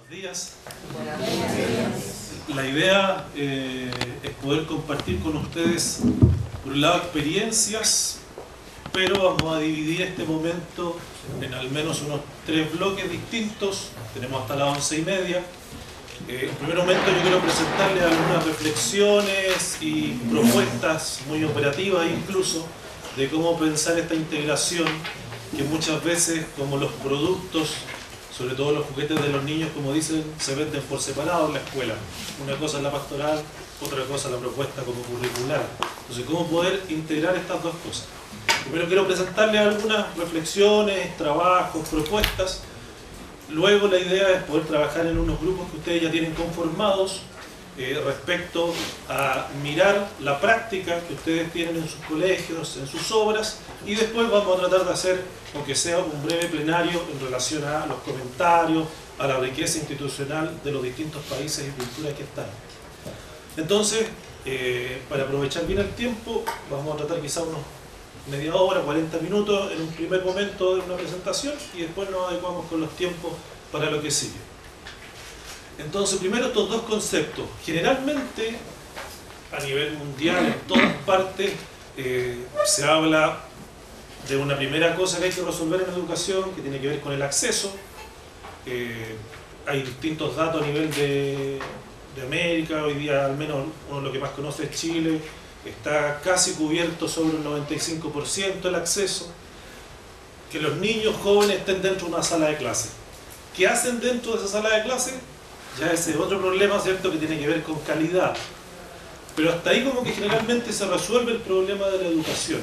Buenos días. La idea es poder compartir con ustedes, por un lado, experiencias, pero vamos a dividir este momento en al menos unos 3 bloques distintos. Tenemos hasta las 11:30. En primer momento yo quiero presentarles algunas reflexiones y propuestas muy operativas incluso de cómo pensar esta integración que muchas veces, como los productos, sobre todo los juguetes de los niños, como dicen, se venden por separado en la escuela. Una cosa es la pastoral, otra cosa es la propuesta como curricular. Entonces, ¿cómo poder integrar estas dos cosas? Primero quiero presentarles algunas reflexiones, trabajos, propuestas. Luego la idea es poder trabajar en unos grupos que ustedes ya tienen conformados respecto a mirar la práctica que ustedes tienen en sus colegios, en sus obras, y después vamos a tratar de hacer, aunque sea un breve plenario en relación a los comentarios, a la riqueza institucional de los distintos países y culturas que están. Entonces, para aprovechar bien el tiempo, vamos a tratar quizá unos media hora, 40 minutos en un primer momento de una presentación y después nos adecuamos con los tiempos para lo que sigue. Entonces, primero estos dos conceptos. Generalmente, a nivel mundial, en todas partes, se habla de una primera cosa que hay que resolver en la educación, que tiene que ver con el acceso. Hay distintos datos a nivel de América. Hoy día, al menos uno de los que más conoce es Chile. Está casi cubierto sobre un 95% el acceso. Que los niños jóvenes estén dentro de una sala de clase. ¿Qué hacen dentro de esa sala de clase? Ya ese es otro problema, ¿cierto?, que tiene que ver con calidad. Pero hasta ahí como que generalmente se resuelve el problema de la educación.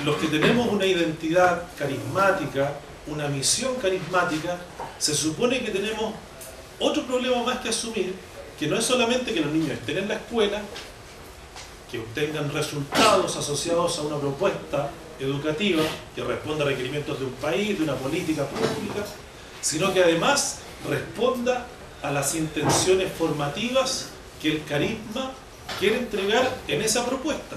Los que tenemos una identidad carismática, una misión carismática, se supone que tenemos otro problema más que asumir, que no es solamente que los niños estén en la escuela, que obtengan resultados asociados a una propuesta educativa que responda a requerimientos de un país, de una política pública, sino que además responda a las intenciones formativas que el carisma quiere entregar en esa propuesta.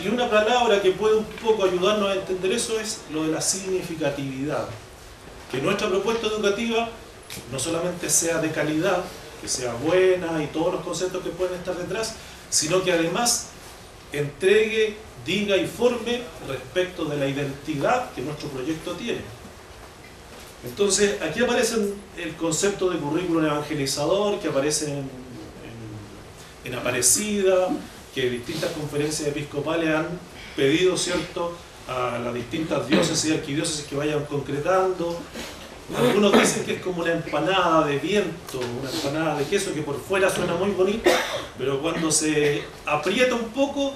Y una palabra que puede un poco ayudarnos a entender eso es lo de la significatividad. Que nuestra propuesta educativa no solamente sea de calidad, que sea buena y todos los conceptos que pueden estar detrás, sino que además entregue, diga y forme respecto de la identidad que nuestro proyecto tiene. Entonces, aquí aparece el concepto de currículum evangelizador, que aparece en Aparecida, que distintas conferencias episcopales han pedido, ¿cierto?, a las distintas diócesis y arquidiócesis que vayan concretando. Algunos dicen que es como una empanada de viento, una empanada de queso que por fuera suena muy bonito, pero cuando se aprieta un poco,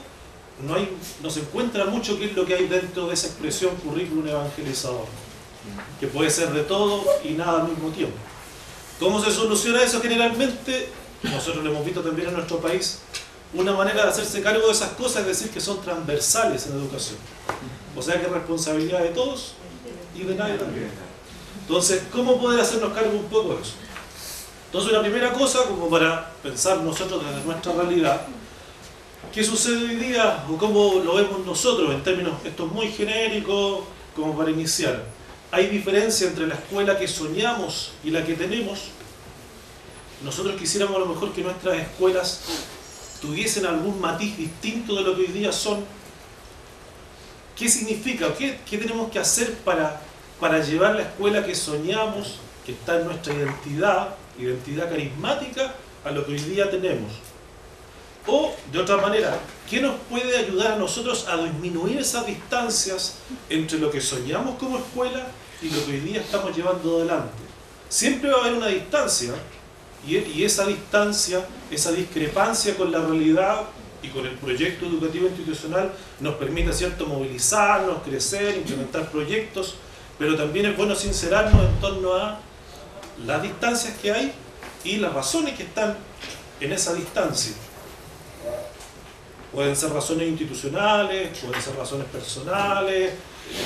no se encuentra mucho qué es lo que hay dentro de esa expresión currículum evangelizador, que puede ser de todo y nada al mismo tiempo. ¿Cómo se soluciona eso generalmente? Nosotros lo hemos visto también en nuestro país. Una manera de hacerse cargo de esas cosas es decir que son transversales en educación. O sea que es responsabilidad de todos y de nadie también. Entonces, ¿cómo poder hacernos cargo un poco de eso? Entonces, una primera cosa, como para pensar nosotros desde nuestra realidad, ¿qué sucede hoy día o cómo lo vemos nosotros en términos estos muy genéricos, como para iniciar? ¿Hay diferencia entre la escuela que soñamos y la que tenemos? Nosotros quisiéramos a lo mejor que nuestras escuelas tuviesen algún matiz distinto de lo que hoy día son. ¿Qué significa? ¿Qué tenemos que hacer para llevar la escuela que soñamos, que está en nuestra identidad carismática, a lo que hoy día tenemos? O, de otra manera, ¿qué nos puede ayudar a nosotros a disminuir esas distancias entre lo que soñamos como escuela y lo que hoy día estamos llevando adelante? Siempre va a haber una distancia, y esa distancia, esa discrepancia con la realidad y con el proyecto educativo institucional nos permite, ¿cierto?, movilizarnos, crecer, implementar proyectos, pero también es bueno sincerarnos en torno a las distancias que hay y las razones que están en esa distancia. Pueden ser razones institucionales, pueden ser razones personales,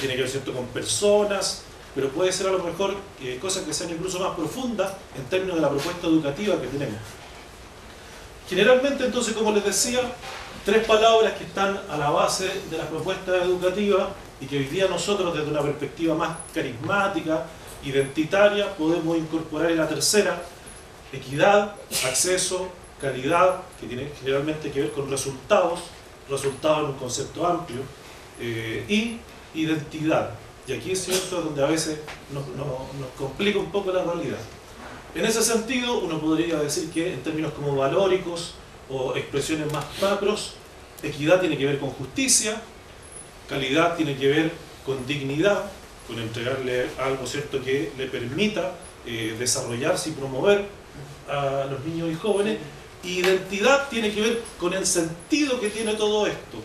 tiene que ver, ¿cierto?, con personas, pero puede ser a lo mejor cosas que sean incluso más profundas en términos de la propuesta educativa que tenemos. Generalmente, entonces, como les decía, 3 palabras que están a la base de las propuestas educativas y que hoy día nosotros, desde una perspectiva más carismática, identitaria podemos incorporar en la tercera equidad, acceso, calidad, que tiene generalmente que ver con resultados en un concepto amplio, y identidad. Y aquí es cierto donde a veces nos complica un poco la realidad. En ese sentido, uno podría decir que en términos como valóricos o expresiones más macros, equidad tiene que ver con justicia, calidad tiene que ver con dignidad, con entregarle algo cierto que le permita desarrollarse y promover a los niños y jóvenes. Y identidad tiene que ver con el sentido que tiene todo esto.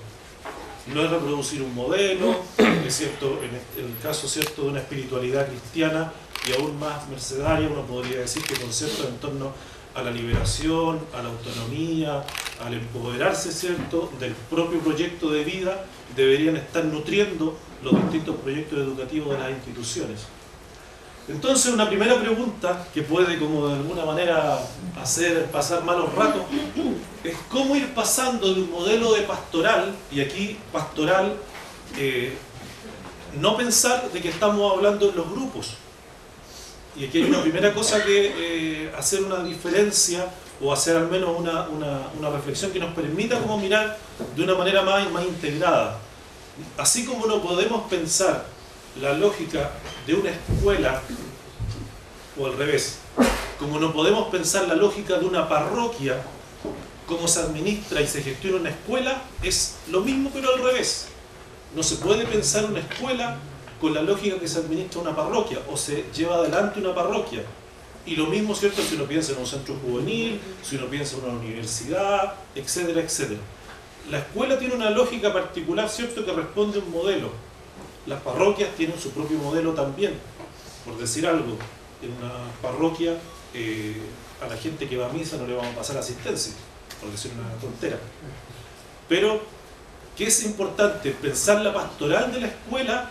No es reproducir un modelo, es cierto, en el caso cierto de una espiritualidad cristiana y aún más mercedaria, uno podría decir que conceptos en torno a la liberación, a la autonomía, al empoderarse, cierto, del propio proyecto de vida, deberían estar nutriendo los distintos proyectos educativos de las instituciones. Entonces, una primera pregunta que puede, como de alguna manera, hacer pasar malos ratos, es cómo ir pasando de un modelo de pastoral, y aquí pastoral, no pensar de que estamos hablando en los grupos. Y aquí hay una primera cosa que hacer una diferencia, o hacer al menos una reflexión que nos permita como mirar de una manera más integrada. Así como no podemos pensar la lógica de una escuela, o al revés, como no podemos pensar la lógica de una parroquia, cómo se administra y se gestiona una escuela, es lo mismo pero al revés. No se puede pensar una escuela con la lógica que se administra una parroquia, o se lleva adelante una parroquia. Y lo mismo, ¿cierto?, si uno piensa en un centro juvenil, si uno piensa en una universidad, etcétera, etcétera. La escuela tiene una lógica particular, ¿cierto?, que responde a un modelo. Las parroquias tienen su propio modelo también. Por decir algo, en una parroquia a la gente que va a misa no le vamos a pasar asistencia, por decir una tontera. Pero, ¿qué es importante? Pensar la pastoral de la escuela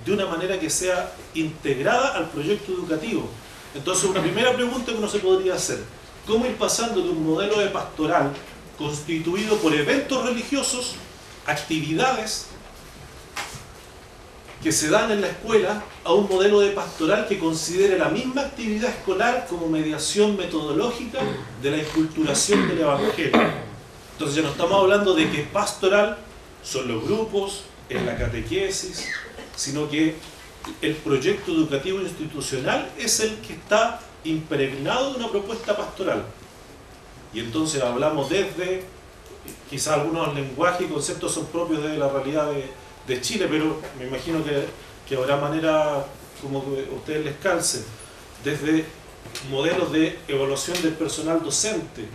de una manera que sea integrada al proyecto educativo. Entonces, una primera pregunta que uno se podría hacer: ¿cómo ir pasando de un modelo de pastoral constituido por eventos religiosos, actividades que se dan en la escuela, a un modelo de pastoral que considere la misma actividad escolar como mediación metodológica de la inculturación del Evangelio? Entonces ya no estamos hablando de que pastoral son los grupos, es la catequesis, sino que el proyecto educativo institucional es el que está impregnado de una propuesta pastoral. Y entonces hablamos desde, quizás algunos lenguajes y conceptos son propios de la realidad de Chile, pero me imagino que habrá manera como que a ustedes les calce, desde modelos de evaluación del personal docente.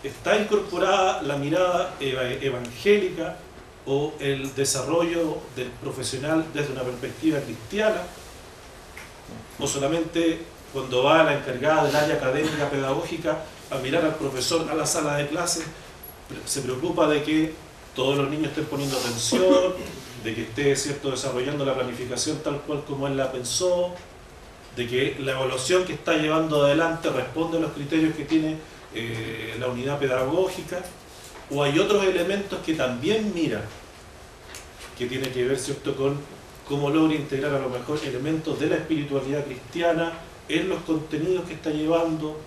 Está incorporada la mirada evangélica o el desarrollo del profesional desde una perspectiva cristiana, o solamente cuando va la encargada del área académica pedagógica a mirar al profesor a la sala de clase, se preocupa de que todos los niños estén poniendo atención, de que esté, ¿cierto?, desarrollando la planificación tal cual como él la pensó, de que la evaluación que está llevando adelante responde a los criterios que tiene la unidad pedagógica, o hay otros elementos que también mira, que tiene que ver, ¿cierto?, con cómo logra integrar a lo mejor elementos de la espiritualidad cristiana en los contenidos que está llevando,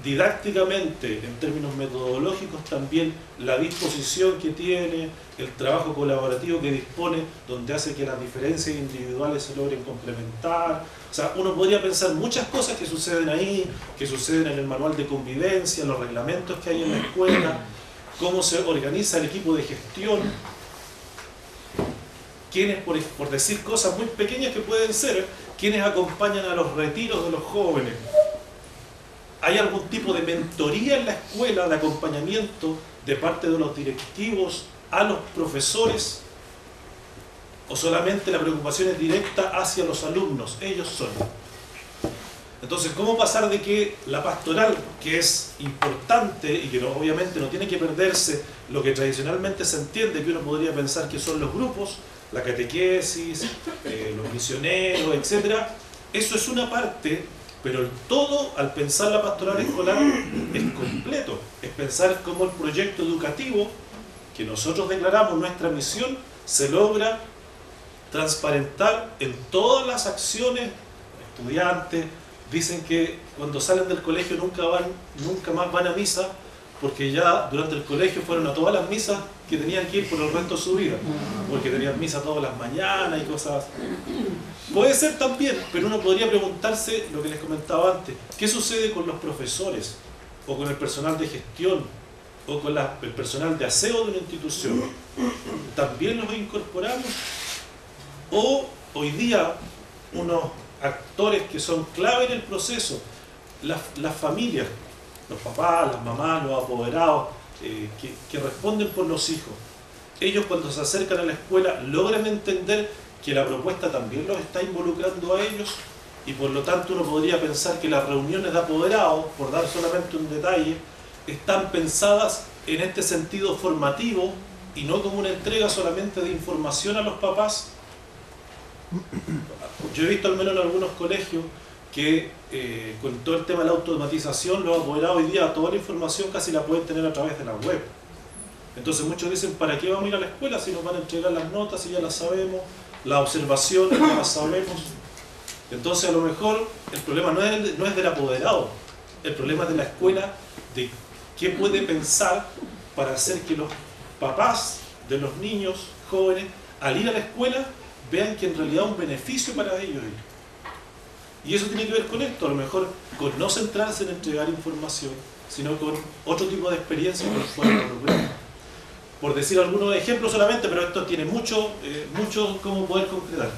didácticamente, en términos metodológicos también, la disposición que tiene, el trabajo colaborativo que dispone, donde hace que las diferencias individuales se logren complementar. O sea, uno podría pensar muchas cosas que suceden ahí, que suceden en el manual de convivencia, los reglamentos que hay en la escuela, cómo se organiza el equipo de gestión, quienes, por decir cosas muy pequeñas que pueden ser, quienes acompañan a los retiros de los jóvenes. ¿Hay algún tipo de mentoría en la escuela, de acompañamiento de parte de los directivos a los profesores? ¿O solamente la preocupación es directa hacia los alumnos? Ellos son. Entonces, ¿cómo pasar de que la pastoral, que es importante y que obviamente no tiene que perderse lo que tradicionalmente se entiende, que uno podría pensar que son los grupos, la catequesis, los misioneros, etc.? Eso es una parte. Pero el todo, al pensar la pastoral escolar, es completo. Es pensar cómo el proyecto educativo, que nosotros declaramos nuestra misión, se logra transparentar en todas las acciones. Estudiantes dicen que cuando salen del colegio nunca más van a misa, porque ya durante el colegio fueron a todas las misas que tenían que ir por el resto de su vida, porque tenían misa todas las mañanas y cosas así. Puede ser también, pero uno podría preguntarse lo que les comentaba antes: ¿qué sucede con los profesores, o con el personal de gestión, o con el personal de aseo de una institución? ¿También los incorporamos? O hoy día unos actores que son clave en el proceso, las familias, los papás, las mamás, los apoderados, que responden por los hijos, ellos cuando se acercan a la escuela logran entender que la propuesta también los está involucrando a ellos, y por lo tanto uno podría pensar que las reuniones de apoderados, por dar solamente un detalle, están pensadas en este sentido formativo y no como una entrega solamente de información a los papás. Yo he visto al menos en algunos colegios que con todo el tema de la automatización, los apoderados hoy día toda la información casi la pueden tener a través de la web. Entonces muchos dicen: ¿para qué vamos a ir a la escuela si nos van a entregar las notas y ya las sabemos, las observaciones ya las sabemos? Entonces a lo mejor el problema no es del apoderado, el problema es de la escuela, de qué puede pensar para hacer que los papás de los niños jóvenes, al ir a la escuela, vean que en realidad es un beneficio para ellos ir. Y eso tiene que ver con esto, a lo mejor con no centrarse en entregar información, sino con otro tipo de experiencia que nos pueden involucrar. Por decir algunos ejemplos solamente, pero esto tiene mucho cómo poder concretar.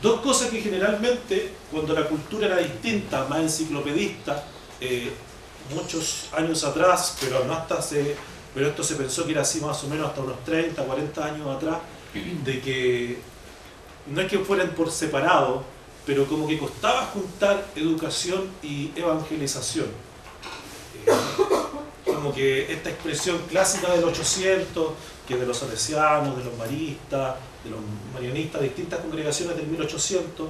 Dos cosas que generalmente, cuando la cultura era distinta, más enciclopedista, muchos años atrás, pero esto se pensó que era así más o menos hasta unos 30, 40 años atrás, de que no es que fueran por separado, pero como que costaba juntar educación y evangelización. Como que esta expresión clásica del 800, que de los salesianos, de los maristas, de los marianistas, distintas congregaciones del 1800,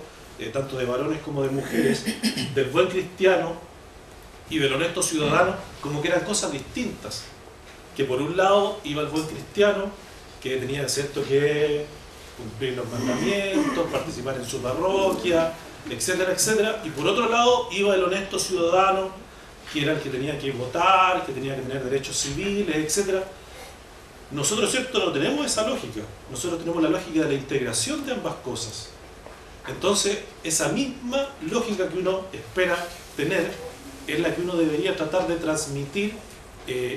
tanto de varones como de mujeres, del buen cristiano y del honesto ciudadano, como que eran cosas distintas. Que por un lado iba el buen cristiano, que tenía cierto que cumplir los mandamientos, participar en su parroquia, etcétera, etcétera, y por otro lado iba el honesto ciudadano, que era el que tenía que votar, que tenía que tener derechos civiles, etcétera. Nosotros, cierto, no tenemos esa lógica, nosotros tenemos la lógica de la integración de ambas cosas. Entonces, esa misma lógica que uno espera tener es la que uno debería tratar de transmitir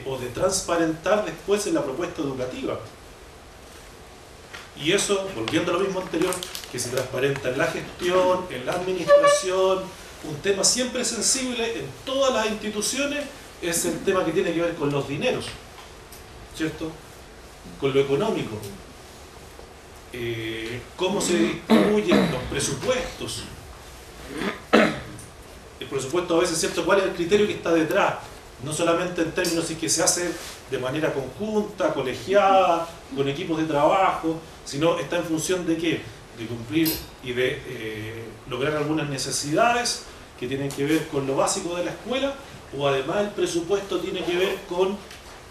o de transparentar después en la propuesta educativa. Y eso, volviendo a lo mismo anterior, que se transparenta en la gestión, en la administración, un tema siempre sensible en todas las instituciones es el tema que tiene que ver con los dineros, ¿cierto? Con lo económico. Cómo se distribuyen los presupuestos. El presupuesto a veces, ¿cierto? ¿Cuál es el criterio que está detrás? No solamente en términos de que se hace de manera conjunta, colegiada, con equipos de trabajo, sino está en función de qué, de cumplir y de lograr algunas necesidades que tienen que ver con lo básico de la escuela, o además el presupuesto tiene que ver con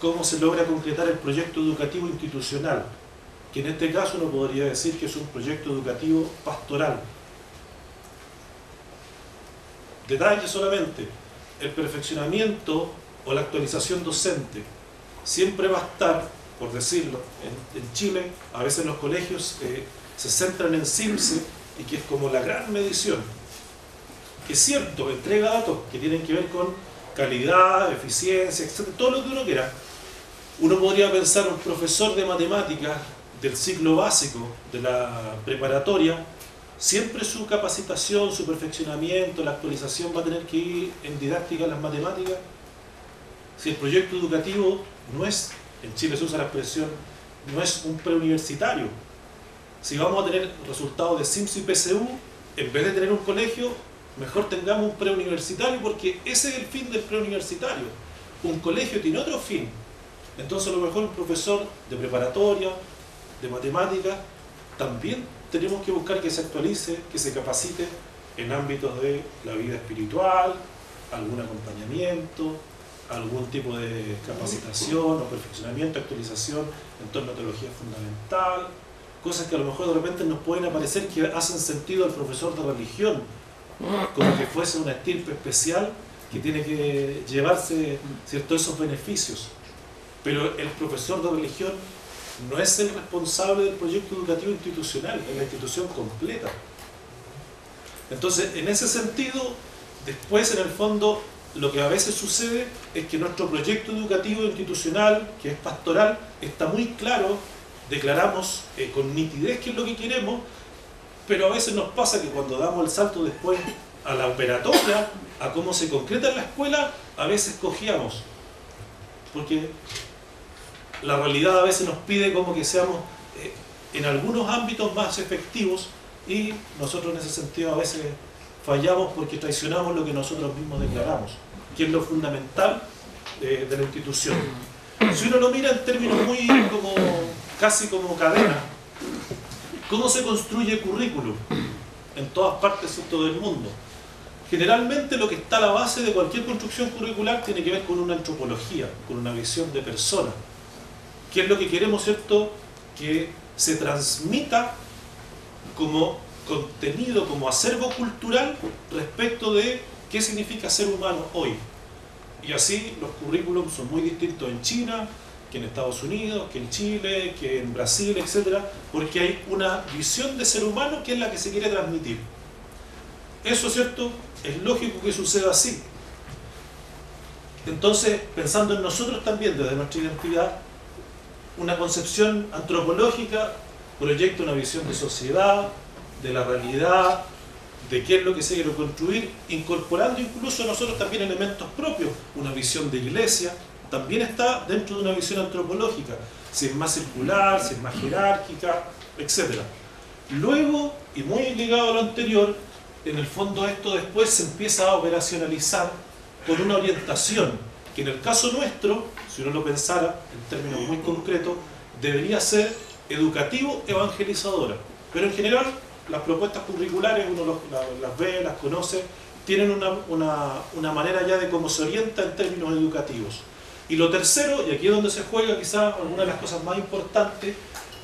cómo se logra concretar el proyecto educativo institucional, que en este caso uno podría decir que es un proyecto educativo pastoral. Detalle solamente: el perfeccionamiento o la actualización docente siempre va a estar, por decirlo, en Chile, a veces los colegios se centran en CIMSE, y que es como la gran medición, que es cierto, entrega datos que tienen que ver con calidad, eficiencia, etc., todo lo que uno quiera. Uno podría pensar un profesor de matemáticas del ciclo básico, de la preparatoria, siempre su capacitación, su perfeccionamiento, la actualización va a tener que ir en didáctica en las matemáticas. Si el proyecto educativo no es, en Chile se usa la expresión, no es un preuniversitario. Si vamos a tener resultados de CIMSE y PSU, en vez de tener un colegio, mejor tengamos un preuniversitario, porque ese es el fin del preuniversitario. Un colegio tiene otro fin. Entonces a lo mejor un profesor de preparatoria, de matemáticas, también tenemos que buscar que se actualice, que se capacite en ámbitos de la vida espiritual, algún acompañamiento, algún tipo de capacitación o perfeccionamiento, actualización en torno a teología fundamental, cosas que a lo mejor de repente nos pueden aparecer que hacen sentido al profesor de religión, como que fuese una estirpe especial que tiene que llevarse, ¿cierto?, esos beneficios. Pero el profesor de religión no es el responsable del proyecto educativo institucional, es la institución completa. Entonces, en ese sentido, después, en el fondo, lo que a veces sucede es que nuestro proyecto educativo institucional, que es pastoral, está muy claro, declaramos con nitidez qué es lo que queremos, pero a veces nos pasa que cuando damos el salto después a la operatoria, a cómo se concreta en la escuela, a veces cojeamos, porque la realidad a veces nos pide como que seamos en algunos ámbitos más efectivos, y nosotros en ese sentido a veces fallamos porque traicionamos lo que nosotros mismos declaramos, que es lo fundamental de la institución. Si uno lo mira en términos muy casi como cadena, ¿cómo se construye currículum? En todas partes del mundo. Generalmente lo que está a la base de cualquier construcción curricular tiene que ver con una antropología, con una visión de persona. ¿Qué es lo que queremos, cierto? Que se transmita como contenido, como acervo cultural respecto de qué significa ser humano hoy. Y así los currículums son muy distintos en China, que en Estados Unidos, que en Chile, que en Brasil, etc. Porque hay una visión de ser humano que es la que se quiere transmitir. Eso, ¿cierto?, es lógico que suceda así. Entonces, pensando en nosotros también, desde nuestra identidad, una concepción antropológica proyecta una visión de sociedad, de la realidad, de qué es lo que se quiere construir, incorporando incluso nosotros también elementos propios. Una visión de iglesia también está dentro de una visión antropológica, si es más circular, si es más jerárquica, etc. Luego, y muy ligado a lo anterior, en el fondo esto después se empieza a operacionalizar con una orientación que en el caso nuestro, si uno lo pensara en términos muy concretos, debería ser educativo evangelizadora. Pero en general las propuestas curriculares uno las ve, las conoce, tienen una manera ya de cómo se orienta en términos educativos. Y lo tercero, y aquí es donde se juega quizás alguna de las cosas más importantes,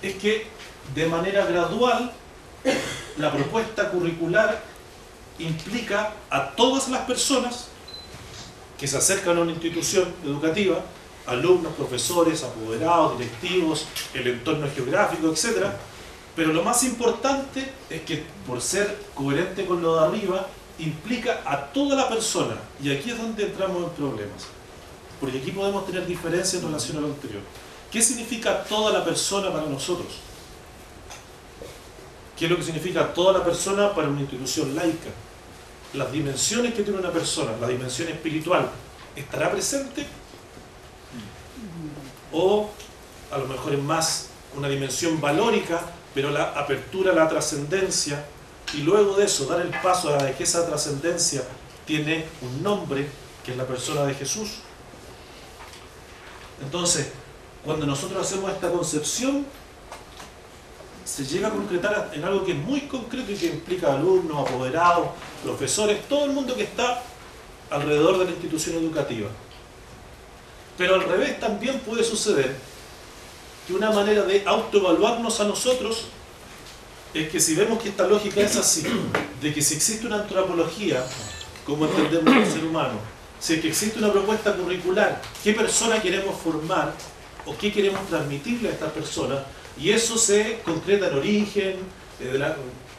es que de manera gradual la propuesta curricular implica a todas las personas que se acercan a una institución educativa, alumnos, profesores, apoderados, directivos, el entorno geográfico, etc. Pero lo más importante es que, por ser coherente con lo de arriba, implica a toda la persona. Y aquí es donde entramos en problemas. Porque aquí podemos tener diferencias en relación a lo anterior. ¿Qué significa toda la persona para nosotros? ¿Qué es lo que significa toda la persona para una institución laica? Las dimensiones que tiene una persona, la dimensión espiritual, ¿estará presente? O a lo mejor es más una dimensión valórica, pero la apertura a la trascendencia, y luego de eso dar el paso a que esa trascendencia tiene un nombre, que es la persona de Jesús. Entonces, cuando nosotros hacemos esta concepción, se llega a concretar en algo que es muy concreto y que implica alumnos, apoderados, profesores, todo el mundo que está alrededor de la institución educativa. Pero al revés también puede suceder que una manera de autoevaluarnos a nosotros es que si vemos que esta lógica es así, de que si existe una antropología, como entendemos el ser humano, si es que existe una propuesta curricular, qué persona queremos formar o qué queremos transmitirle a estas personas, y eso se concreta en origen,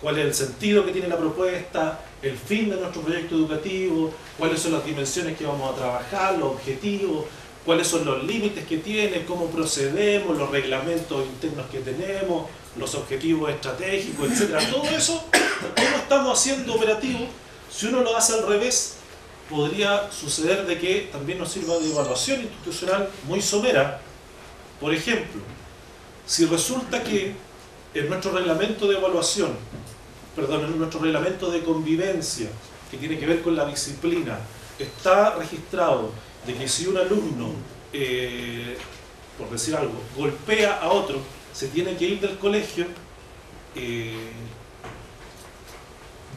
cuál es el sentido que tiene la propuesta, el fin de nuestro proyecto educativo, cuáles son las dimensiones que vamos a trabajar, los objetivos, cuáles son los límites que tiene, cómo procedemos, los reglamentos internos que tenemos, los objetivos estratégicos, etc. Todo eso, ¿cómo estamos haciendo operativo? Si uno lo hace al revés, podría suceder de que también nos sirva de evaluación institucional muy somera. Por ejemplo, si resulta que en nuestro reglamento de evaluación, en nuestro reglamento de convivencia, que tiene que ver con la disciplina, está registrado de que si un alumno, por decir algo, golpea a otro, se tiene que ir del colegio,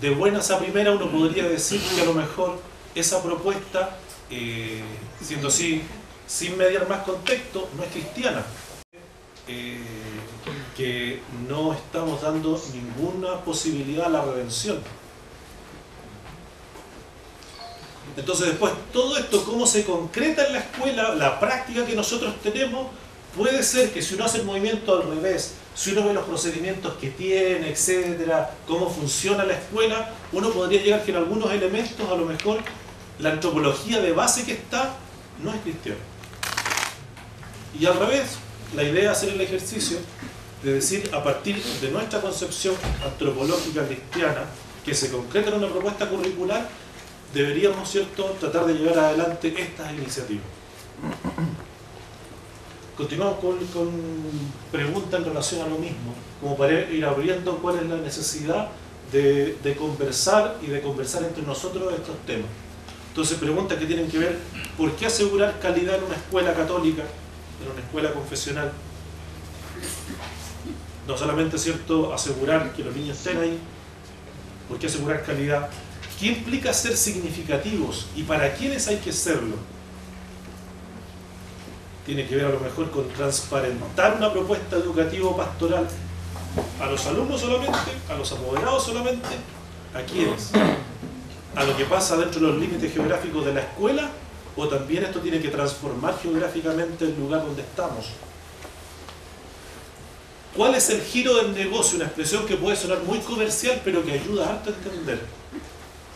de buenas a primera uno podría decir que a lo mejor esa propuesta, siendo así, sin mediar más contexto, no es cristiana. Que que no estamos dando ninguna posibilidad a la redención. Entonces después, todo esto, cómo se concreta en la escuela, la práctica que nosotros tenemos, puede ser que si uno hace el movimiento al revés, si uno ve los procedimientos que tiene, etcétera, cómo funciona la escuela, uno podría llegar que en algunos elementos, a lo mejor, la antropología de base que está, no es cristiana. Y al revés, la idea es hacer el ejercicio de decir, a partir de nuestra concepción antropológica cristiana, que se concreta en una propuesta curricular, deberíamos, ¿cierto?, tratar de llevar adelante estas iniciativas. Continuamos con preguntas en relación a lo mismo, como para ir abriendo cuál es la necesidad de conversar y de conversar entre nosotros estos temas. Entonces, preguntas que tienen que ver, ¿por qué asegurar calidad en una escuela católica, en una escuela confesional? No solamente, ¿cierto?, asegurar que los niños estén ahí, ¿por qué asegurar calidad? ¿Qué implica ser significativos y para quiénes hay que serlo? Tiene que ver a lo mejor con transparentar una propuesta educativa pastoral a los alumnos solamente, a los apoderados solamente, ¿a quiénes? ¿A lo que pasa dentro de los límites geográficos de la escuela? ¿O también esto tiene que transformar geográficamente el lugar donde estamos? ¿Cuál es el giro del negocio? Una expresión que puede sonar muy comercial, pero que ayuda harto a entender.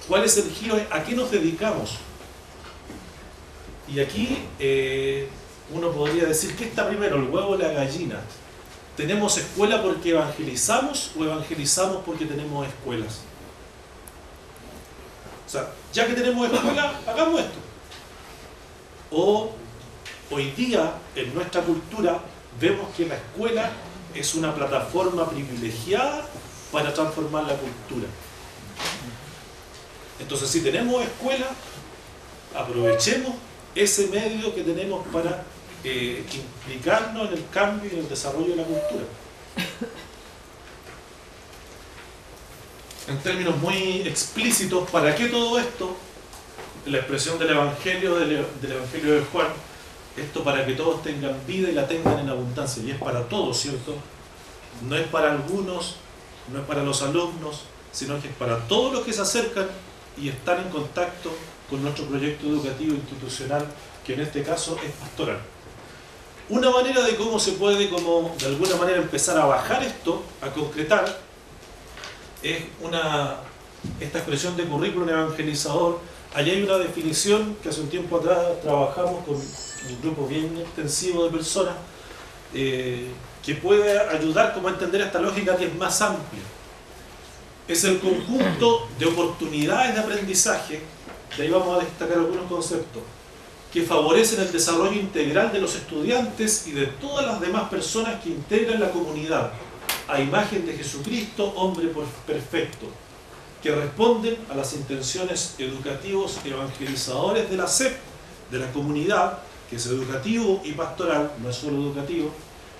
¿Cuál es el giro? ¿A qué nos dedicamos? Y aquí uno podría decir, ¿qué está primero, el huevo o la gallina? ¿Tenemos escuela porque evangelizamos o evangelizamos porque tenemos escuelas? O sea, ya que tenemos escuela, hagamos esto. O hoy día, en nuestra cultura, vemos que la escuela es una plataforma privilegiada para transformar la cultura. Entonces, si tenemos escuela, aprovechemos ese medio que tenemos para implicarnos en el cambio y en el desarrollo de la cultura. En términos muy explícitos, ¿para qué todo esto? La expresión del Evangelio de Juan, esto para que todos tengan vida y la tengan en abundancia, y es para todos, ¿cierto? No es para algunos, no es para los alumnos, sino que es para todos los que se acercan y están en contacto con nuestro proyecto educativo institucional, que en este caso es pastoral. Una manera de cómo se puede, como de alguna manera empezar a bajar esto, a concretar, es esta expresión de currículum evangelizador. Allí hay una definición que hace un tiempo atrás trabajamos con un grupo bien extensivo de personas que puede ayudar como a entender esta lógica que es más amplia. Es el conjunto de oportunidades de aprendizaje, de ahí vamos a destacar algunos conceptos, que favorecen el desarrollo integral de los estudiantes y de todas las demás personas que integran la comunidad, a imagen de Jesucristo, hombre perfecto, que responden a las intenciones educativos y evangelizadores de la SEP, de la comunidad, que es educativo y pastoral, no es solo educativo,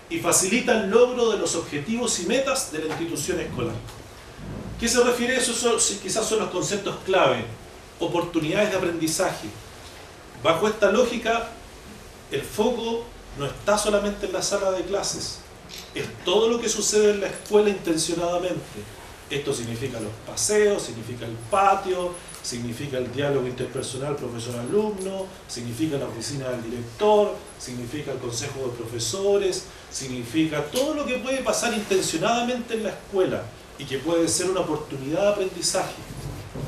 y facilita el logro de los objetivos y metas de la institución escolar. ¿Qué se refiere a eso? Quizás son los conceptos clave. Oportunidades de aprendizaje. Bajo esta lógica, el foco no está solamente en la sala de clases, es todo lo que sucede en la escuela intencionadamente. Esto significa los paseos, significa el patio, significa el diálogo interpersonal profesor-alumno, significa la oficina del director, significa el consejo de profesores, significa todo lo que puede pasar intencionadamente en la escuela y que puede ser una oportunidad de aprendizaje,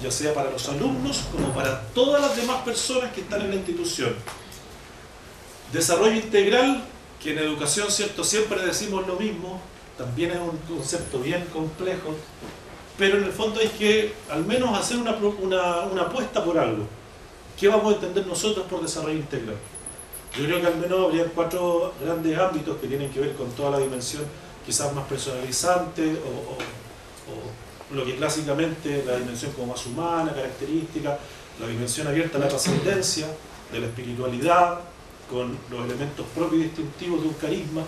ya sea para los alumnos como para todas las demás personas que están en la institución. Desarrollo integral, que en educación, ¿cierto?, siempre decimos lo mismo, también es un concepto bien complejo, pero en el fondo hay que al menos hacer una apuesta por algo. ¿Qué vamos a entender nosotros por desarrollo integral? Yo creo que al menos habría 4 grandes ámbitos que tienen que ver con toda la dimensión quizás más personalizante o lo que clásicamente la dimensión como más humana, característica, la dimensión abierta a la trascendencia, de la espiritualidad, con los elementos propios y distintivos de un carisma,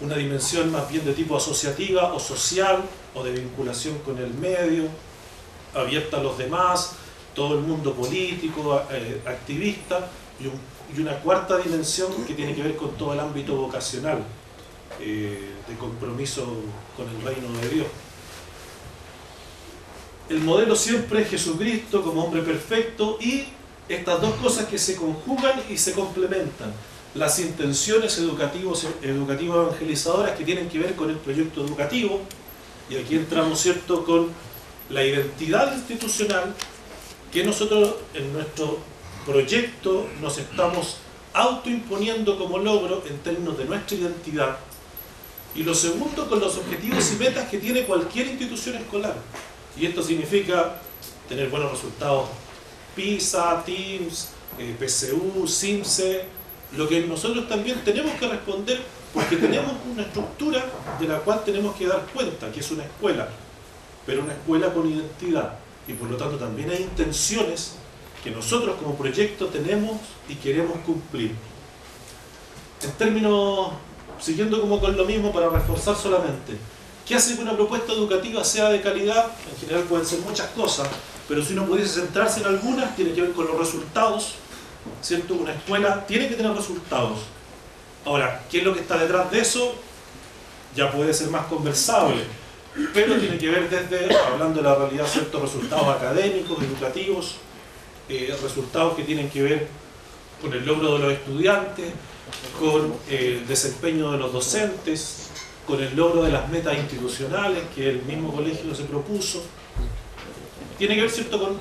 una dimensión más bien de tipo asociativa o social, o de vinculación con el medio, abierta a los demás, todo el mundo político, activista, y una 4ª dimensión que tiene que ver con todo el ámbito vocacional, de compromiso con el reino de Dios. El modelo siempre es Jesucristo como hombre perfecto y estas dos cosas que se conjugan y se complementan. Las intenciones educativo-evangelizadoras que tienen que ver con el proyecto educativo, y aquí entramos, ¿cierto?, con la identidad institucional que nosotros en nuestro proyecto nos estamos autoimponiendo como logro en términos de nuestra identidad. Y lo segundo, con los objetivos y metas que tiene cualquier institución escolar. Y esto significa tener buenos resultados PISA, TIMSS, PSU, CIMSE, lo que nosotros también tenemos que responder porque tenemos una estructura de la cual tenemos que dar cuenta, que es una escuela, pero una escuela con identidad. Y por lo tanto también hay intenciones que nosotros como proyecto tenemos y queremos cumplir. En términos, siguiendo como con lo mismo para reforzar solamente, ¿qué hace que una propuesta educativa sea de calidad? En general pueden ser muchas cosas, pero si uno pudiese centrarse en algunas, tiene que ver con los resultados, ¿cierto? Una escuela tiene que tener resultados. Ahora, ¿qué es lo que está detrás de eso? Ya puede ser más conversable, pero tiene que ver desde, hablando de la realidad, ciertos resultados académicos, educativos, resultados que tienen que ver con el logro de los estudiantes, con el desempeño de los docentes, con el logro de las metas institucionales que el mismo colegio se propuso. Tiene que ver, ¿cierto?, con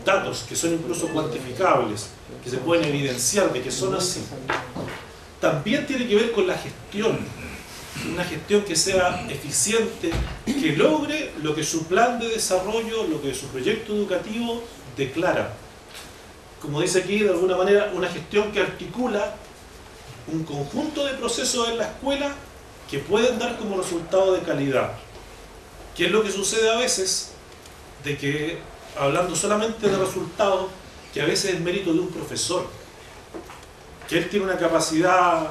datos que son incluso cuantificables, que se pueden evidenciar de que son así. También tiene que ver con la gestión, una gestión que sea eficiente, que logre lo que su plan de desarrollo, lo que su proyecto educativo declara. Como dice aquí, de alguna manera, una gestión que articula un conjunto de procesos en la escuela que pueden dar como resultado de calidad. ¿Qué es lo que sucede a veces? De que, hablando solamente de resultados, que a veces es mérito de un profesor, que él tiene una capacidad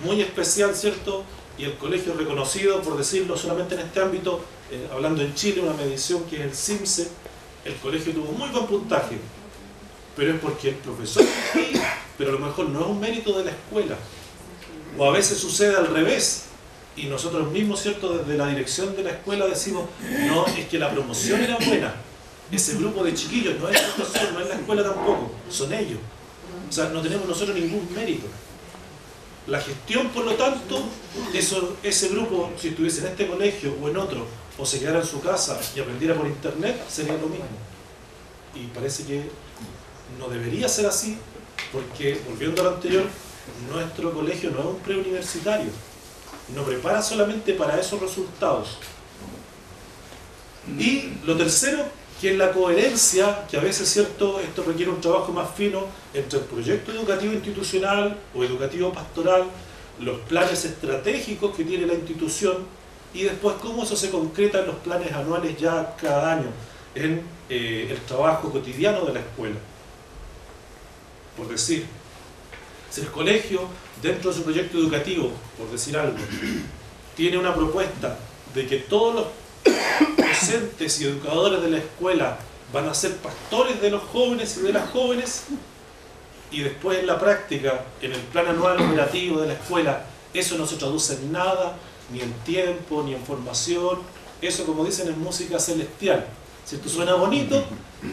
muy especial, ¿cierto? Y el colegio es reconocido, por decirlo solamente en este ámbito, hablando en Chile, una medición que es el CIMSE, el colegio tuvo muy buen puntaje, pero es porque el profesor, pero a lo mejor no es un mérito de la escuela. O a veces sucede al revés, y nosotros mismos, ¿cierto?, desde la dirección de la escuela decimos, no, es que la promoción era buena, ese grupo de chiquillos, no es el profesor, no es la escuela tampoco, son ellos. O sea, no tenemos nosotros ningún mérito. La gestión, por lo tanto, ese grupo, si estuviese en este colegio o en otro, o se quedara en su casa y aprendiera por internet, sería lo mismo. Y parece que no debería ser así, porque, volviendo a lo anterior, nuestro colegio no es un preuniversitario, no prepara solamente para esos resultados. Y lo tercero, que es la coherencia, que a veces, ¿cierto?, esto requiere un trabajo más fino entre el proyecto educativo institucional o educativo pastoral, los planes estratégicos que tiene la institución y después cómo eso se concreta en los planes anuales ya cada año, en el trabajo cotidiano de la escuela. Por decir, si el colegio, dentro de su proyecto educativo, por decir algo, tiene una propuesta de que todos los docentes y educadores de la escuela van a ser pastores de los jóvenes y de las jóvenes, y después en la práctica, en el plan anual operativo de la escuela, eso no se traduce en nada, ni en tiempo, ni en formación. Eso, como dicen, es música celestial, ¿cierto? Suena bonito,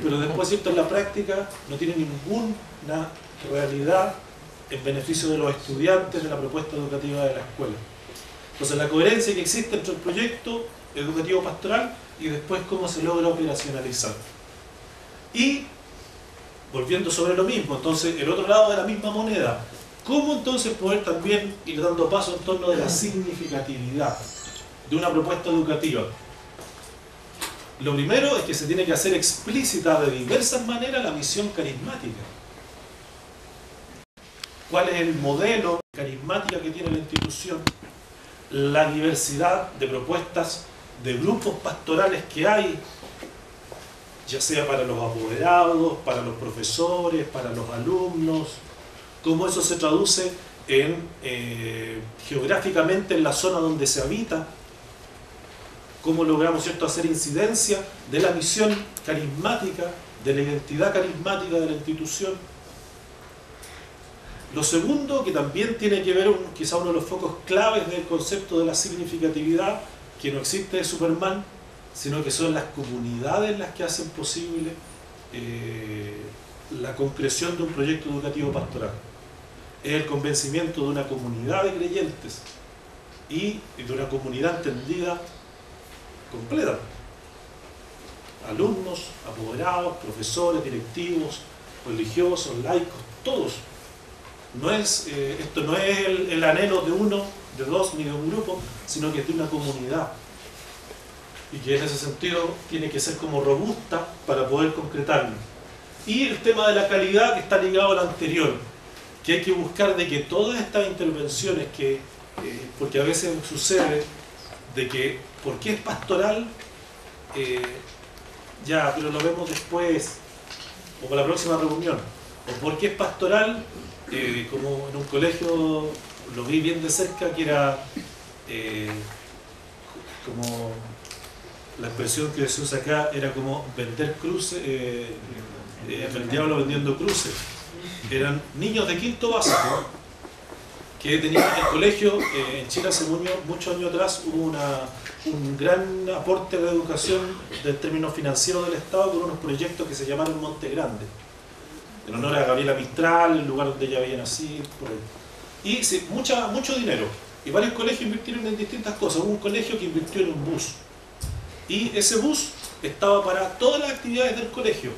pero después, ¿cierto?, en la práctica no tiene ninguna realidad en beneficio de los estudiantes de la propuesta educativa de la escuela. Entonces, la coherencia que existe entre el proyecto educativo pastoral y después cómo se logra operacionalizar. Y, volviendo sobre lo mismo, entonces, el otro lado de la misma moneda, ¿cómo entonces poder también ir dando paso en torno de la significatividad de una propuesta educativa? Lo primero es que se tiene que hacer explícita de diversas maneras la misión carismática. ¿Cuál es el modelo carismática que tiene la institución? La diversidad de propuestas de grupos pastorales que hay, ya sea para los apoderados, para los profesores, para los alumnos, cómo eso se traduce en, geográficamente en la zona donde se habita, cómo logramos, ¿cierto?, hacer incidencia de la misión carismática, de la identidad carismática de la institución. Lo segundo, que también tiene que ver, quizá uno de los focos claves del concepto de la significatividad, que no existe de Superman, sino que son las comunidades las que hacen posible la concreción de un proyecto educativo pastoral. Es el convencimiento de una comunidad de creyentes y de una comunidad entendida completa. Alumnos, apoderados, profesores, directivos, religiosos, laicos, todos. Esto no es el anhelo de uno, de dos, ni de un grupo, sino que es de una comunidad. Y que en ese sentido tiene que ser como robusta para poder concretarlo. Y el tema de la calidad, que está ligado al anterior, que hay que buscar de que todas estas intervenciones porque a veces sucede de que, ¿por qué es pastoral? Ya, pero lo vemos después, o para la próxima reunión. O ¿por qué es pastoral? Como en un colegio, lo vi bien de cerca, que era como la expresión que se usa acá, era como vender cruces, el diablo vendiendo cruces. Eran niños de quinto básico que tenían el colegio. En Chile hace muchos años atrás hubo un gran aporte de educación en términos financieros del Estado con unos proyectos que se llamaron Monte Grande, en honor a Gabriela Mistral, el lugar donde ella había nacido, por ahí. Y sí, mucho dinero. Y varios colegios invirtieron en distintas cosas. Hubo un colegio que invirtió en un bus. Y ese bus estaba para todas las actividades del colegio.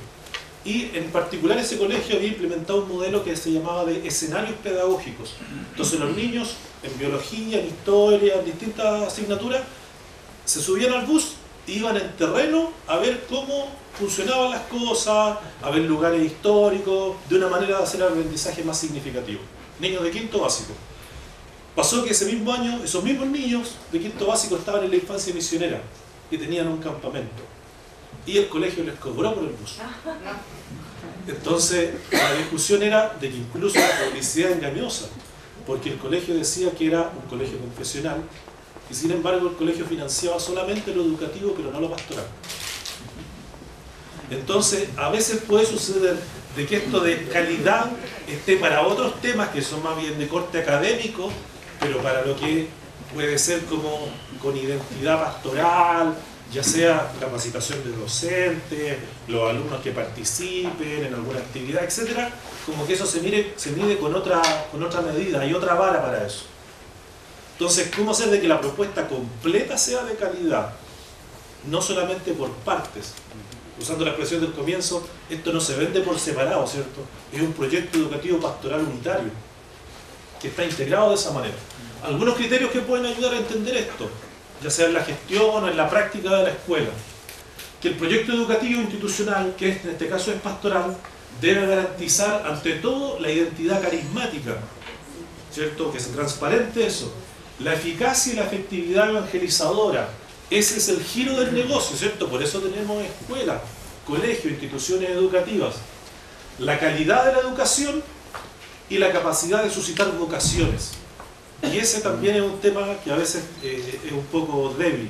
Y en particular ese colegio había implementado un modelo que se llamaba de escenarios pedagógicos. Entonces los niños en biología, en historia, en distintas asignaturas, se subían al bus, iban en terreno a ver cómo funcionaban las cosas, a ver lugares históricos, de una manera de hacer el aprendizaje más significativo. Niños de quinto básico. Pasó que ese mismo año, esos mismos niños de quinto básico estaban en la infancia misionera y tenían un campamento. Y el colegio les cobró por el bus. Entonces la discusión era de que incluso la publicidad engañosa, porque el colegio decía que era un colegio confesional y sin embargo el colegio financiaba solamente lo educativo pero no lo pastoral. Entonces a veces puede suceder de que esto de calidad esté para otros temas que son más bien de corte académico, pero para lo que puede ser como con identidad pastoral, ya sea capacitación de docentes, los alumnos que participen en alguna actividad, etcétera, como que eso se mide con otra medida, hay otra vara para eso. Entonces, ¿cómo hacer de que la propuesta completa sea de calidad? No solamente por partes. Usando la expresión del comienzo, esto no se vende por separado, ¿cierto? Es un proyecto educativo pastoral unitario, que está integrado de esa manera. Algunos criterios que pueden ayudar a entender esto, ya sea en la gestión o en la práctica de la escuela. Que el proyecto educativo institucional, que en este caso es pastoral, debe garantizar ante todo la identidad carismática, ¿cierto? Que sea transparente eso. La eficacia y la efectividad evangelizadora. Ese es el giro del negocio, ¿cierto? Por eso tenemos escuelas, colegios, instituciones educativas. La calidad de la educación y la capacidad de suscitar vocaciones. Y ese también es un tema que a veces es un poco débil.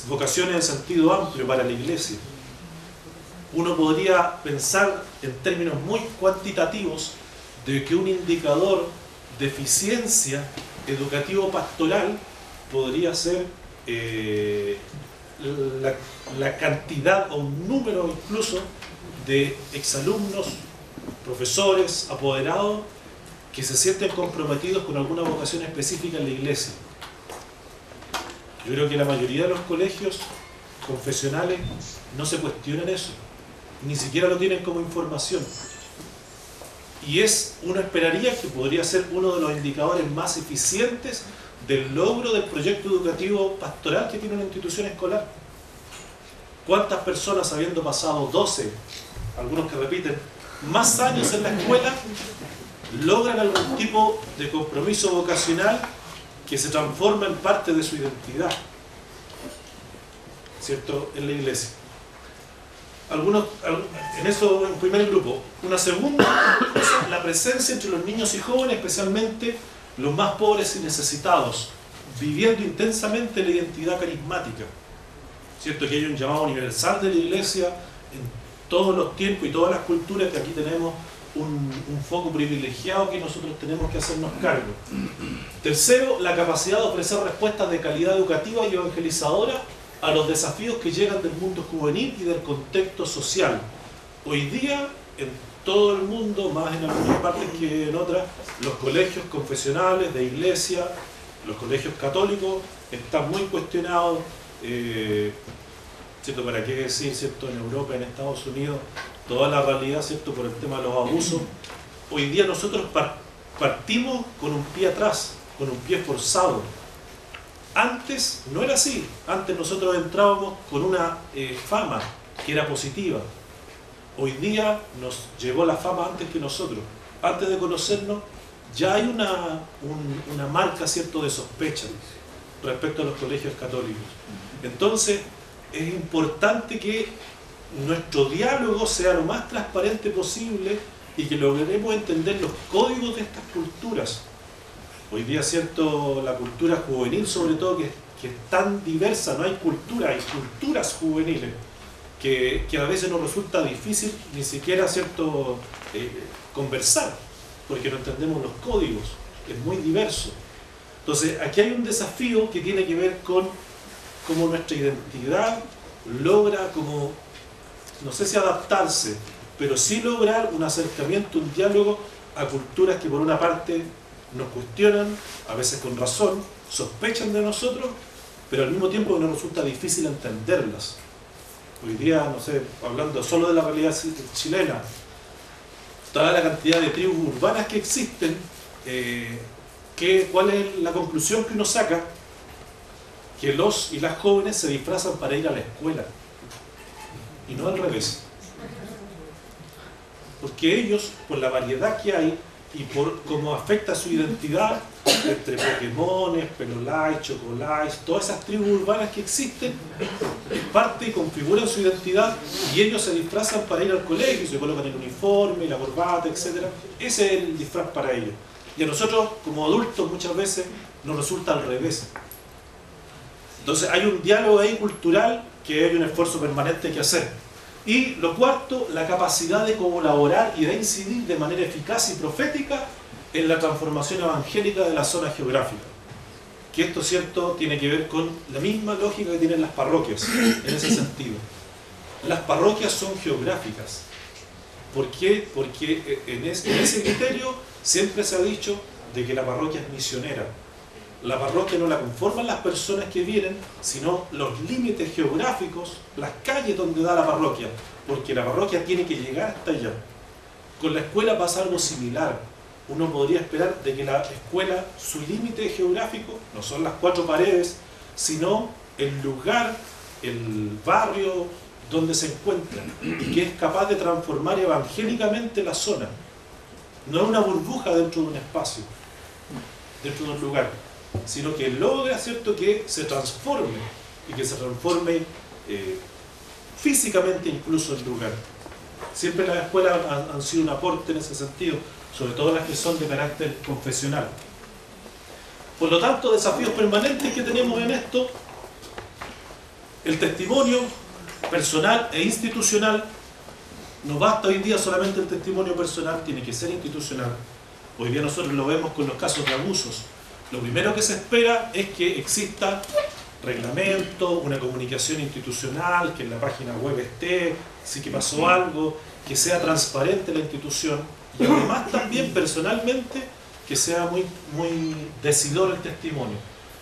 Vocaciones en sentido amplio para la iglesia. Uno podría pensar en términos muy cuantitativos de que un indicador de eficiencia educativo-pastoral podría ser la cantidad o un número incluso de exalumnos, profesores, apoderados, que se sienten comprometidos con alguna vocación específica en la iglesia. Yo creo que la mayoría de los colegios confesionales no se cuestionan eso, ni siquiera lo tienen como información. Y uno esperaría que podría ser uno de los indicadores más eficientes del logro del proyecto educativo pastoral que tiene una institución escolar. ¿Cuántas personas, habiendo pasado 12, algunos que repiten, más años en la escuela, logran algún tipo de compromiso vocacional que se transforma en parte de su identidad, ¿cierto?, en la iglesia? En eso, en primer grupo. Una segunda es la presencia entre los niños y jóvenes, especialmente los más pobres y necesitados, viviendo intensamente la identidad carismática, ¿cierto? Que hay un llamado universal de la iglesia en todos los tiempos y todas las culturas, que aquí tenemos un foco privilegiado que nosotros tenemos que hacernos cargo. Tercero, la capacidad de ofrecer respuestas de calidad educativa y evangelizadora a los desafíos que llegan del mundo juvenil y del contexto social. Hoy día, en todo el mundo, más en algunas partes que en otras, los colegios confesionales de iglesia, los colegios católicos, están muy cuestionados, ¿cierto? ¿Para qué decir, ¿cierto? En Europa, en Estados Unidos, toda la realidad, ¿cierto? Por el tema de los abusos. Hoy día nosotros partimos con un pie atrás, con un pie forzado. Antes no era así. Antes nosotros entrábamos con una fama que era positiva. Hoy día nos llegó la fama antes que nosotros. Antes de conocernos ya hay una marca, ¿cierto?, de sospecha respecto a los colegios católicos. Entonces es importante que nuestro diálogo sea lo más transparente posible y que logremos entender los códigos de estas culturas. Hoy día, ¿cierto?, la cultura juvenil, sobre todo, que es tan diversa, no hay cultura, hay culturas juveniles, que a veces nos resulta difícil ni siquiera, ¿cierto?, conversar, porque no entendemos los códigos, es muy diverso. Entonces, aquí hay un desafío que tiene que ver con cómo nuestra identidad logra, como, no sé si adaptarse, pero sí lograr un acercamiento, un diálogo a culturas que por una parte nos cuestionan, a veces con razón, sospechan de nosotros, pero al mismo tiempo nos resulta difícil entenderlas. Hoy día, no sé, hablando solo de la realidad chilena, toda la cantidad de tribus urbanas que existen, ¿cuál es la conclusión que uno saca? Que los y las jóvenes se disfrazan para ir a la escuela, y no al revés. Porque ellos, por la variedad que hay, y por cómo afecta su identidad, entre Pokémones, Pelolais, Chocolais, todas esas tribus urbanas que existen, parte y configuran su identidad, y ellos se disfrazan para ir al colegio, se colocan el uniforme, la corbata, etc. Ese es el disfraz para ellos. Y a nosotros, como adultos, muchas veces nos resulta al revés. Entonces hay un diálogo ahí cultural que hay un esfuerzo permanente que hacer. Y lo cuarto, la capacidad de colaborar y de incidir de manera eficaz y profética en la transformación evangélica de la zona geográfica. Que esto, ¿cierto?, tiene que ver con la misma lógica que tienen las parroquias, en ese sentido. Las parroquias son geográficas. ¿Por qué? Porque en ese criterio siempre se ha dicho de que la parroquia es misionera. La parroquia no la conforman las personas que vienen, sino los límites geográficos, las calles donde da la parroquia, porque la parroquia tiene que llegar hasta allá. Con la escuela pasa algo similar. Uno podría esperar de que la escuela, su límite geográfico, no son las 4 paredes, sino el lugar, el barrio donde se encuentra, y que es capaz de transformar evangélicamente la zona. No es una burbuja dentro de un espacio, dentro de un lugar, sino que logra, ¿cierto?, que se transforme, y que se transforme físicamente incluso el lugar. Siempre las escuelas han sido un aporte en ese sentido, sobre todo las que son de carácter confesional. Por lo tanto, desafíos permanentes que tenemos en esto: el testimonio personal e institucional. No basta hoy día solamente el testimonio personal, tiene que ser institucional. Hoy día nosotros lo vemos con los casos de abusos. Lo primero que se espera es que exista reglamento, una comunicación institucional, que en la página web esté, si que pasó algo, que sea transparente la institución, y además también personalmente que sea muy decidor el testimonio.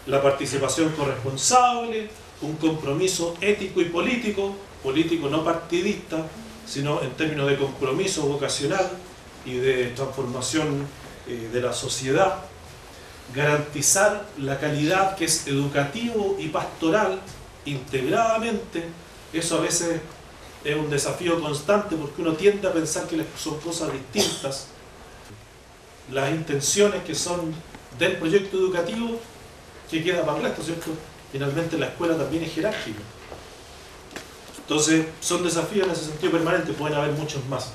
La participación corresponsable, un compromiso ético y político no partidista, sino en términos de compromiso vocacional y de transformación de la sociedad. Garantizar la calidad que es educativo y pastoral integradamente. Eso a veces es un desafío constante, porque uno tiende a pensar que son cosas distintas. Las intenciones que son del proyecto educativo, que queda para el resto, ¿cierto? Finalmente la escuela también es jerárquica. Entonces son desafíos en ese sentido permanente, pueden haber muchos más.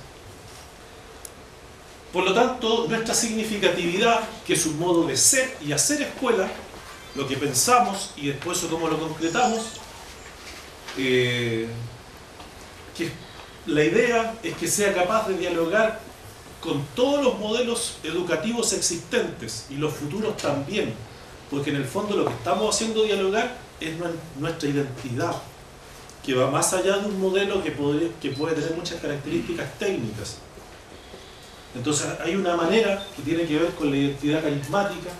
Por lo tanto, nuestra significatividad, que es un modo de ser y hacer escuela, lo que pensamos y después cómo lo concretamos, que la idea es que sea capaz de dialogar con todos los modelos educativos existentes y los futuros también, porque en el fondo lo que estamos haciendo dialogar es nuestra identidad, que va más allá de un modelo que puede tener muchas características técnicas. Entonces hay una manera que tiene que ver con la identidad carismática,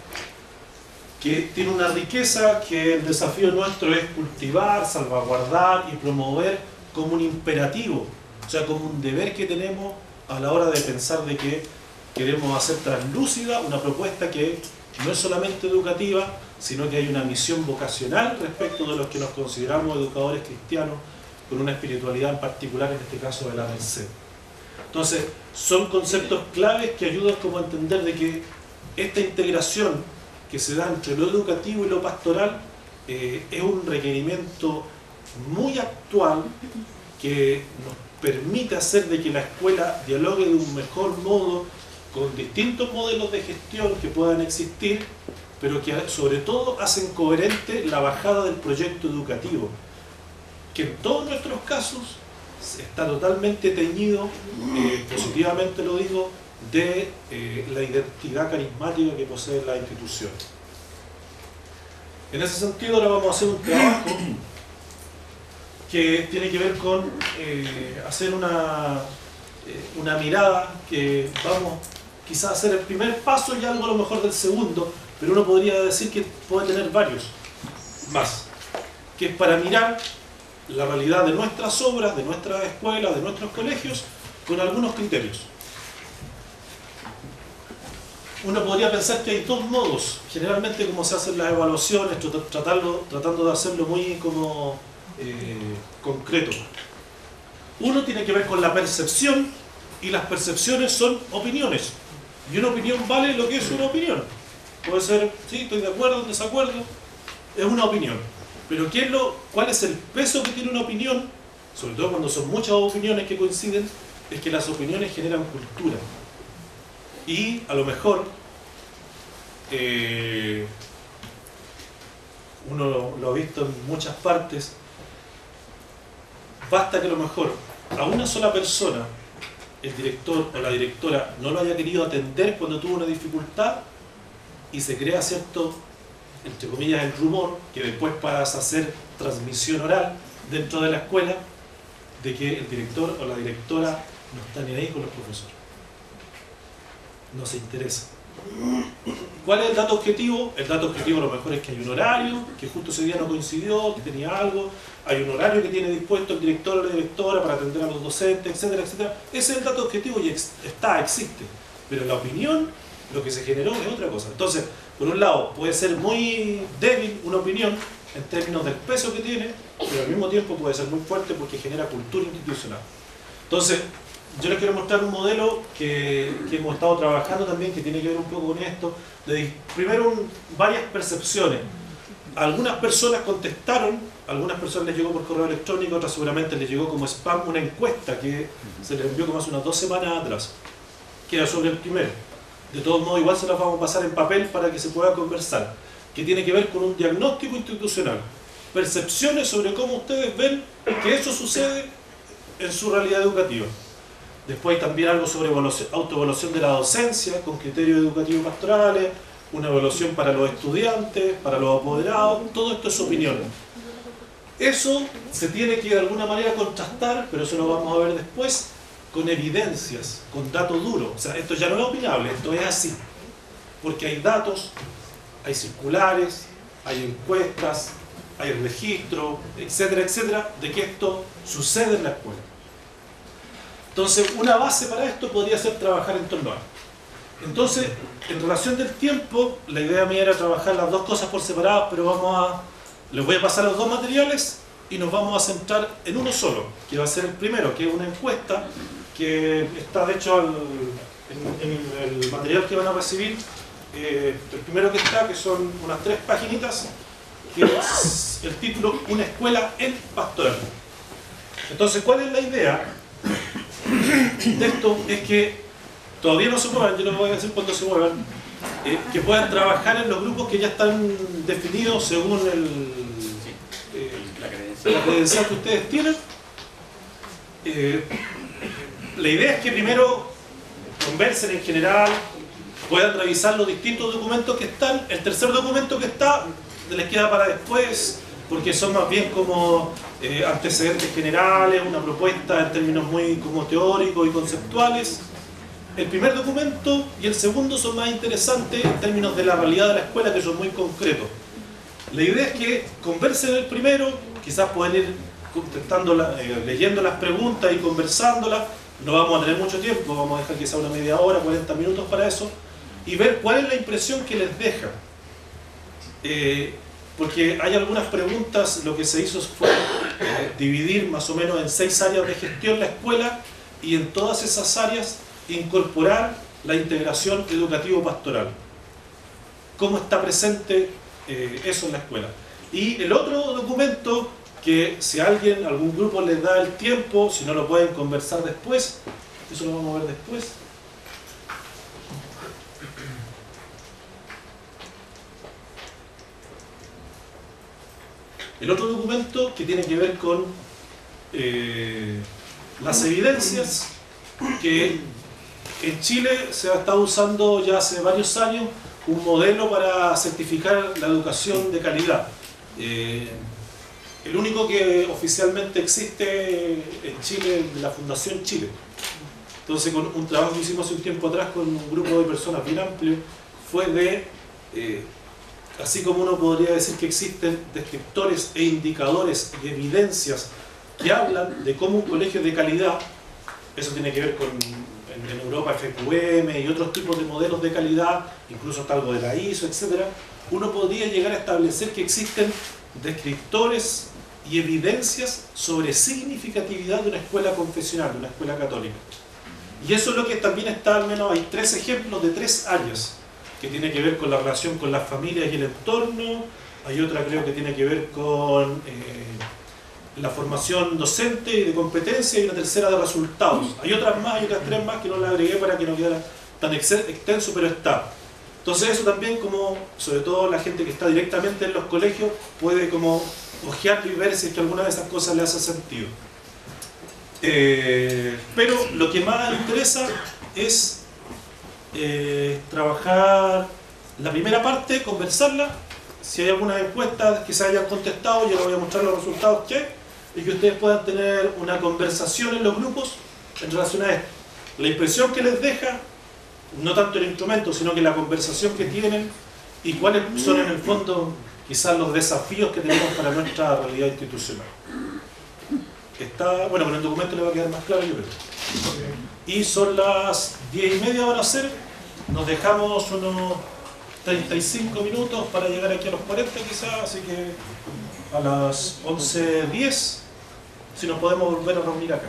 que tiene una riqueza que el desafío nuestro es cultivar, salvaguardar y promover como un imperativo, o sea, como un deber que tenemos a la hora de pensar de que queremos hacer translúcida una propuesta que no es solamente educativa, sino que hay una misión vocacional respecto de los que nos consideramos educadores cristianos, con una espiritualidad en particular, en este caso de la Merced. Entonces, son conceptos claves que ayudan como a entender de que esta integración que se da entre lo educativo y lo pastoral es un requerimiento muy actual que nos permite hacer de que la escuela dialogue de un mejor modo con distintos modelos de gestión que puedan existir, pero que sobre todo hacen coherente la bajada del proyecto educativo, que en todos nuestros casos está totalmente teñido, positivamente lo digo, de la identidad carismática que posee la institución. En ese sentido ahora vamos a hacer un trabajo que tiene que ver con hacer una mirada que vamos quizás a hacer el primer paso y algo a lo mejor del segundo, pero uno podría decir que puede tener varios más, que es para mirar la realidad de nuestras obras, de nuestras escuelas, de nuestros colegios, con algunos criterios. Uno podría pensar que hay dos modos, generalmente como se hacen las evaluaciones, tratando de hacerlo muy como concreto. Uno tiene que ver con la percepción, y las percepciones son opiniones, y una opinión vale lo que es una opinión. Puede ser, sí, estoy de acuerdo, en desacuerdo, es una opinión. Pero ¿cuál es el peso que tiene una opinión? Sobre todo cuando son muchas opiniones que coinciden, es que las opiniones generan cultura. Y a lo mejor uno lo ha visto en muchas partes, basta que a lo mejor a una sola persona el director o la directora no lo haya querido atender cuando tuvo una dificultad y se crea cierto, entre comillas, el rumor, que después pasa a hacer transmisión oral dentro de la escuela, de que el director o la directora no está ni ahí con los profesores, no se interesa. ¿Cuál es el dato objetivo? El dato objetivo a lo mejor es que hay un horario, que justo ese día no coincidió, que tenía algo, hay un horario que tiene dispuesto el director o la directora para atender a los docentes, etcétera, etcétera. Ese es el dato objetivo y existe. Pero la opinión, lo que se generó es otra cosa. Entonces, por un lado, puede ser muy débil una opinión en términos del peso que tiene, pero al mismo tiempo puede ser muy fuerte porque genera cultura institucional. Entonces, yo les quiero mostrar un modelo que hemos estado trabajando también, que tiene que ver un poco con esto. Primero, varias percepciones. Algunas personas contestaron, algunas personas les llegó por correo electrónico, otras seguramente les llegó como spam una encuesta que se les envió como hace unas 2 semanas atrás, que era sobre el primero. De todos modos, igual se las vamos a pasar en papel para que se pueda conversar, que tiene que ver con un diagnóstico institucional. Percepciones sobre cómo ustedes ven que eso sucede en su realidad educativa. Después hay también algo sobre autoevaluación de la docencia, con criterios educativos pastorales, una evaluación para los estudiantes, para los apoderados, todo esto es opinión. Eso se tiene que de alguna manera contrastar, pero eso lo vamos a ver después, con evidencias, con datos duros. O sea, esto ya no es opinable, esto es así. Porque hay datos, hay circulares, hay encuestas, hay registro, etcétera, etcétera, de que esto sucede en la escuela. Entonces, una base para esto podría ser trabajar en torno a. Entonces, en relación del tiempo, la idea mía era trabajar las dos cosas por separado, pero les voy a pasar los dos materiales y nos vamos a centrar en uno solo, que va a ser el primero, que es una encuesta que está de hecho en el material que van a recibir. El primero que está, que son unas 3 paginitas, que es el título Una escuela en pastoral. Entonces, ¿cuál es la idea de esto? Es que todavía no se muevan, yo les voy a decir cuándo se muevan, que puedan trabajar en los grupos que ya están definidos según la credencial que ustedes tienen. La idea es que primero conversen en general, puedan revisar los distintos documentos que están. El tercer documento que está les queda para después, porque son más bien como antecedentes generales, una propuesta en términos muy como teóricos y conceptuales. El primer documento y el segundo son más interesantes en términos de la realidad de la escuela, que son muy concretos. La idea es que conversen el primero, quizás pueden ir contestando, leyendo las preguntas y conversándolas. No vamos a tener mucho tiempo, vamos a dejar quizás una media hora, 40 minutos para eso, y ver cuál es la impresión que les deja. Porque hay algunas preguntas, lo que se hizo fue dividir más o menos en 6 áreas de gestión la escuela, y en todas esas áreas incorporar la integración educativo-pastoral. ¿Cómo está presente eso en la escuela? Y el otro documento, que si alguien, algún grupo les da el tiempo, si no lo pueden conversar después, eso lo vamos a ver después. El otro documento que tiene que ver con las evidencias, que en Chile se ha estado usando ya hace varios años un modelo para certificar la educación de calidad. El único que oficialmente existe en Chile es de la Fundación Chile. Entonces, con un trabajo que hicimos hace un tiempo atrás con un grupo de personas bien amplio, fue de, así como uno podría decir que existen descriptores e indicadores y evidencias que hablan de cómo un colegio de calidad, eso tiene que ver con en Europa FQM y otros tipos de modelos de calidad, incluso hasta algo de la ISO, etc., uno podría llegar a establecer que existen descriptores y evidencias sobre significatividad de una escuela confesional, de una escuela católica. Y eso es lo que también está, al menos hay 3 ejemplos de 3 áreas, que tiene que ver con la relación con las familias y el entorno, hay otra creo que tiene que ver con la formación docente y de competencia, y una tercera de resultados. Hay otras más, hay otras 3 más que no las agregué para que no quedara tan extenso, pero está. Entonces eso también, como sobre todo la gente que está directamente en los colegios, puede como ojearlo y ver si es que alguna de esas cosas le hace sentido. Pero lo que más interesa es trabajar la primera parte, conversarla. Si hay algunas encuestas que se hayan contestado, yo les voy a mostrar los resultados que hay, y que ustedes puedan tener una conversación en los grupos en relación a esto. La impresión que les deja, no tanto el instrumento, sino que la conversación que tienen, y cuáles son en el fondo quizás los desafíos que tenemos para nuestra realidad institucional. Está, bueno, con el documento le va a quedar más claro, yo creo. Y son las 10:30 van a ser, nos dejamos unos 35 minutos para llegar aquí a los 40 quizás, así que a las 11:10, si nos podemos volver a reunir acá.